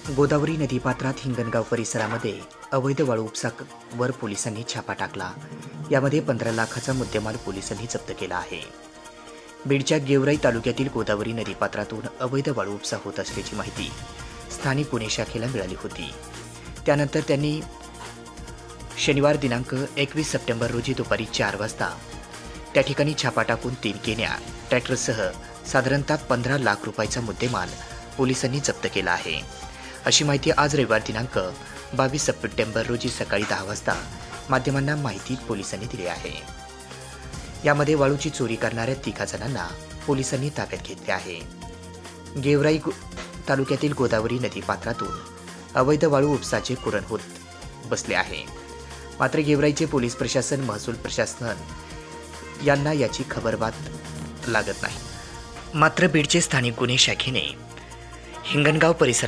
गोदावरी नदीपात्रात हिंगणगाव परिसरामध्ये अवैध वाळू उपसावर पोलिसांनी छापा टाकला. यामध्ये 15 लाखाचा मुद्देमाल पोलिसांनी जप्त केला आहे. बीडच्या गेवराई तालुक्यातील गोदावरी नदीपात्रातून अवैध वाळू उपसा होत असल्याची माहिती स्थानिक गुन्हे शाखेला मिळाली होती. त्यानंतर त्यांनी शनिवार दिनांक 21 सप्टेंबर रोजी दुपारी 4 वाजता त्या ठिकाणी छापा टाकून 3 केन्या ट्रॅक्टरसह साधारणतः 15 लाख रुपयाचा मुद्देमाल पोलिसांनी जप्त केला आहे. अशी माहिती आज रविवार दिनांक 22 सप्टेंबर रोजी सकाळी 10 वाजता माध्यमांना माहिती पोलिसांनी दिली आहे. यामध्ये वाळूची चोरी करणाऱ्या 3 जणांना पोलिसांनी ताब्यात घेतले आहे. गेवराई तालुक्यातील गोदावरी नदीपात्रातून अवैध वाळू उपसाचे कुरण होत बसले आहे. मात्र गेवराईचे पोलीस प्रशासन, महसूल प्रशासन यांना याची खबरबात लागत नाही. मात्र बीडचे स्थानिक गुन्हे शाखेने हिंगणगाव परिसरात